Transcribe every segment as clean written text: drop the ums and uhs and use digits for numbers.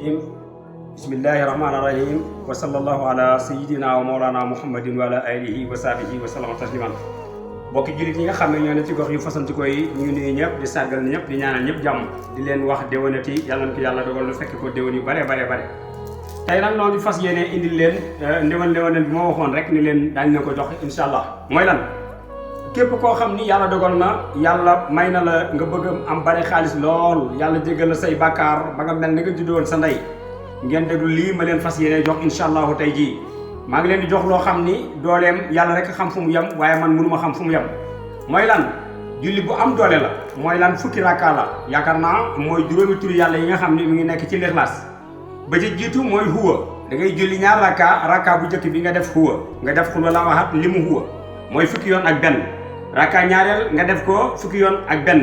الرجيم بسم الله الرحمن الرحيم وصلى الله على سيدنا ومولانا محمد وعلى آله وصحبه وسلم تسليما bokki julit yi nga xam ne ñoo ne ci gox yu fasanti ko yi ñu nuyu ñëpp di sargal ñëpp di ñaanal ñëpp jàmm di leen wax déwénati yàlla na ko yàlla dogal lu fekk ko déwén yu bare tey nag noonu fas yéene indil leen ndéwénal bi ma waxoon rek ni leen daañu leen ko jox insha allah mooy lan képp koo xam ni yàlla dogal na yàlla may na la nga bëgg am bari xaalis lool yàlla jéggal la say bàkkaar ba nga mel ni nga juddoon sa ndey ngeen déglu lii ma leen fas yéene jox insha allahu tey jii maa ngi leen di jox loo xam ni dooleem yàlla rek xam fu mu yem waaye man mënuma xam fu mu yem mooy lan julli bu am doole la mooy lan fukki rakka la yaakaar naa mooy juróomi turi yàlla yi nga xam ni mi ngi nekk ci lixlaas ba ci jiitu mooy huwa da ngay julli ñaar rakka bu njëkk bi nga def huwa nga def xul wala waxat li mu huwa mooy fukki yoon ak benn rakka ñaareel nga def ko fukki yoon ak benn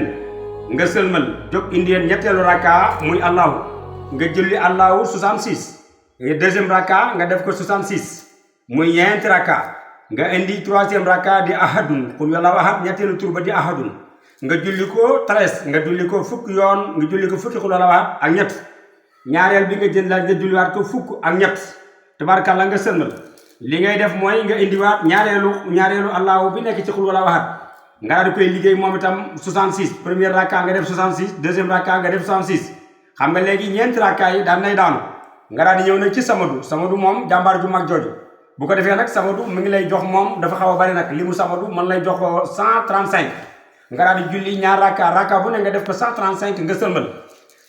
nga sëlmal jóg indi ñetteelu rakka muy allahu nga julli allahu 66 deuxième rakka nga def ko 66 muy ñeenti rakka nga indi troisième rakka di ahadun xul wala waxat ñetteelu tur ba di ahadun nga julli ko 13 nga julli ko fukki yoon nga julli ko fukki xul wala waxat ak ñett ñaareel bi nga jël la nga julliwaat ko fukk ak ñett tabarkalla nga sëlmal li ngay def mooy nga indiwaat ñaareelu allahu bi nekk ci xul wala waxat nga daal di koy liggéey moom itam 66 première rakka nga def 66 deuxième rakka nga def 66 xam nga léegi ñeenti rakka yi daan nay daanu nga daal di ñëw nag ci samadu moom jàmbaar ju mag jooju bu ko defee nag samadu mu ngi lay jox moom dafa xaw a bari nag li mu samadu mën lay jox ko 135 nga daal di julli ñaar rakka bu ne nga def ko 135 nga sëlmal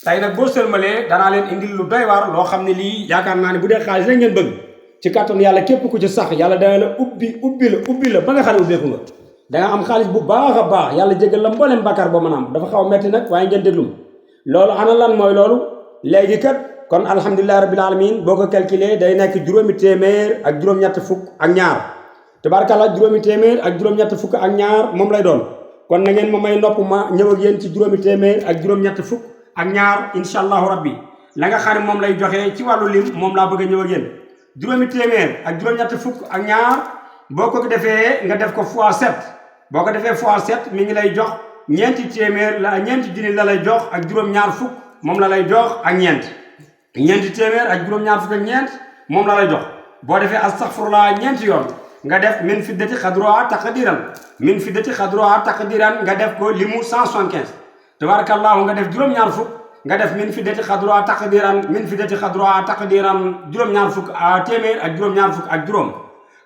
tey nag boo sëlmalee danaa leen indil lu doy waar loo xam ne lii yaakaar naa ne bu dee xaalis rek ngeen bëgg ci kàttan yàlla képp ku ci sax yàlla dana la ubbi la ba nga xam ne ubbeeku nga da nga am xaalis bu baax a baax yàlla jégal la mbooleem bàkkaar boo mën a am dafa xaw a metti nag waaye ngeen déglum loolu ana lan mooy loolu léegi kat kon alhamdulilahi rabbil alamin boo ko calculé day nekk juróomi téeméer ak juróom-ñett fukk ak ñaar tabaarkalla juróomi téeméer ak juróom-ñett fukk ak ñaar moom lay doon kon na ngeen ma may nopp ma ñëw ak yéen ci juróomi téeméer ak juróom-ñett fukk ak ñaar insha allahu rabbi la nga xam ne moom lay joxe ci wàllu lim moom laa bëgg a ñëw ak yéen juróomi téeméer ak juróom-ñett fukk ak ñaar boo ko defee nga def ko fois 7 boo ko defee fois 7 mi ngi lay jox ñeenti junni la lay jox ak juróom-ñaar fukk moom la lay jox ak ñeenti téeméer ak juróom-ñaar fukk ak ñeent moom la lay jox boo defee astaghfirullah ñeenti yoon nga def min fiddati xadroa taqdiran nga def ko limu 175 tabarakallahu nga def juróom-ñaar fukk nga def min fiddati xadroa taqdiran juróom-ñaar fukk téeméer ak juróom-ñaar fukk ak juróom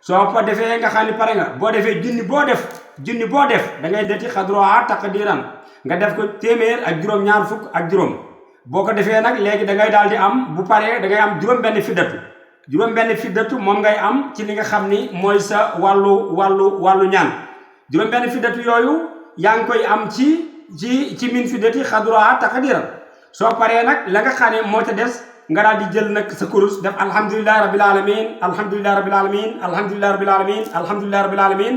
soo ko defee nga xam ne pare nga boo defee junni boo def da ngay deti xadroa taqdiran nga def ko téeméer ak juróom-ñaar fukk ak juróom boo ko defee nag léegi da ngay daal di am bu paree da ngay am juróom-benn fiddatu moom ngay am ci li nga xam ni mooy sa wàllu ñaan juróom-benn fiddatu yooyu yaa ngi koy am ci min fiddati xadroa taqdiran soo paree nag la nga xam ne moo ca des nga daal di jël nag sa kurus def alhamdulillahi rabbil alamin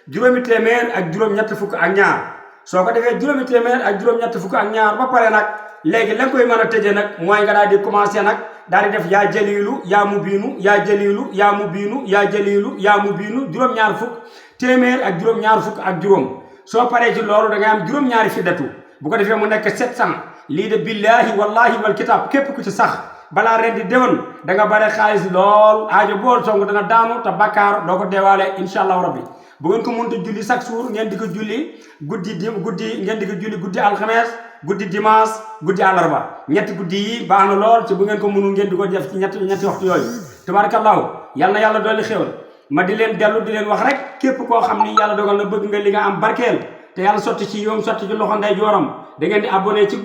juróomi téeméer ak juróom-ñett fukk ak ñaar soo ko defee juróomi téeméer ak juróom-ñett fukk ak ñaar ba pare nag léegi la nga koy mën a tëjee nag mooy nga daal di commencé nag daal di def yaa jaliilu yaa mu biinu juróom-ñaar fukk téeméer ak juróom-ñaar fukk ak juróom soo paree ci loolu da ngay am juróom-ñaari fiddatu bu ko defee mu nekk 700 lii de billahi wallahi wal kitab képp ku ci sax balaa ren di déwén da nga bare xaalis lool aajo bool song dana daanu te bakkaar doo ko deewaale insha allahu rabbi bu ngeen ko mënta julli chaque jour ngeen di ko julli guddi alxames guddi dimanche guddi àllarba ñetti guddi yi baax na lool ci bu ngeen ko mënul ngeen di ko def ci ñetti waxtu yooyu tabarakallahu yal na yàlla dolli xéwal ma di leen wax rek képp koo xam ni yàlla dogal na bëgg nga li nga am barkeel te yàlla sotti ci yoom sotti ci loxo ndey jooram da ngeen di abonné ci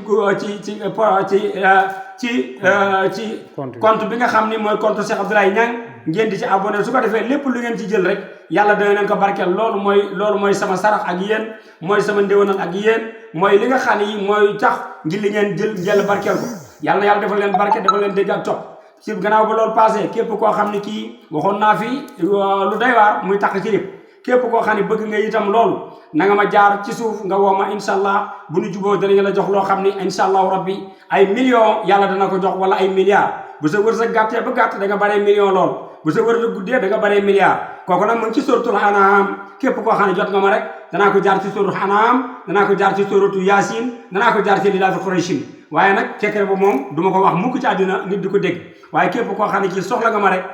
compte bi nga xam ni mooy compte Cheikh Abdoulaye Niang ngeen di ci abonné su ko defee lépp lu ngeen ci jël rek yàlla dana leen ko barkeel loolu mooy sama sarax ak yéen mooy sama ndéwénal ak yéen mooy li nga xam ne yi mooy tax ngir li ngeen jël barkeel ko yàlla na yàlla defal leen barke defal leen dégg ak topp ci gannaaw ba loolu passé képp koo xam ne kii waxoon naa fi lu doy waar muy tax ci lépp képp koo xam ne bëgg nga itam loolu na nga ma jaar ci suuf nga woo ma incha allah bu nu juboo danañ la jox loo xam ne incha allahu rabbi ay millions yàlla dana ko jox wala ay milliards bu sa wërsëg gàttee ba gàtt da nga baree million lool bu sa wërsëg guddee da nga baree milliards kooku nag mu ngi ci suratul An'am képp koo xam ne jot nga ma rek danaa ko jaar ci suratul An'am danaa ko jaar ci suratu Yaasin danaa ko jaar ci Ilaafi Qurayshin waaye nag secret bu moom du ma ko wax mukk ci àddina nit di ko dégg waaye képp koo xam ne ci soxla nga ma rek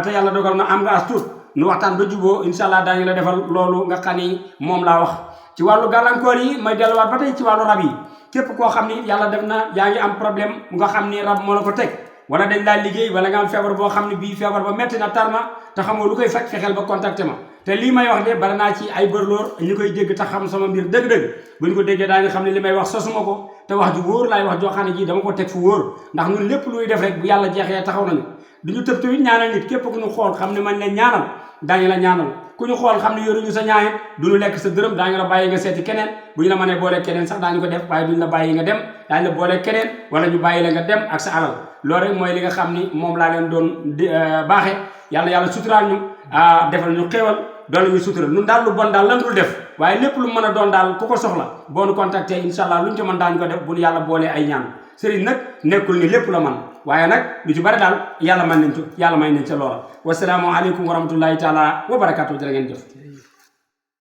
te yàlla dogal na am nga as tuut nu waxtaan ba juboo incha allah daañu la defal loolu nga xam ni moom laa wax ci wàllu gàllankoor yi may delluwaat ba tey ci wàllu rab yi képp koo xam ni yàlla def na yaa ngi am problème nga xam ni rab moo la ko teg wala dañ laa liggéey wala nga am feebar boo xam ne bii feebar ba metti na tar na te xamoo lu koy faj fexeel ba contacté ma te lii may wax de bari naa ci ay bërloor ñi koy dégg te xam sama mbir dëgg-dëgg bu ñu ko déggee daa nga xam ne li may wax sosuma ko te wax ju wóor laay wax joo xam ne ji dama ko teg fu wóor ndax ñun lépp luy def rek bu yàlla jeexee taxaw nañu duñu tëb tamit ñaanal nit képp ku ñu xool xam ne man leen ñaanal daañu la ñaanal ku ñu xool xam ne yoruñu sa ñaayet duñu lekk sa dërëm daañu la bàyyi nga seeti keneen bu ñu la mënee boole keneen sax daañu ko def waaye duñu la bàyyi nga dem daañu la boole keneen wala ñu bàyyi la nga dem ak sa alal loolu rek mooy li nga xam ni moom laa leen doon baaxee yàlla suturaal ñu defal ñu xéewal doon la ñu sutural ñun daal lu bon daal lan dul def waaye lépp lu mën a doon daal ku ko soxla boo nu contacté incha allah luñ ci mën daañu ko def bu ñu yàlla boolee ay ñaan sëriñ nag nekkul ni lépp la man waaye nag lu ci bari daal yàlla may nañ ca loola wasalaamu aleykum wa rahmatullahi taala wa barakatuh jërë ngeen jëf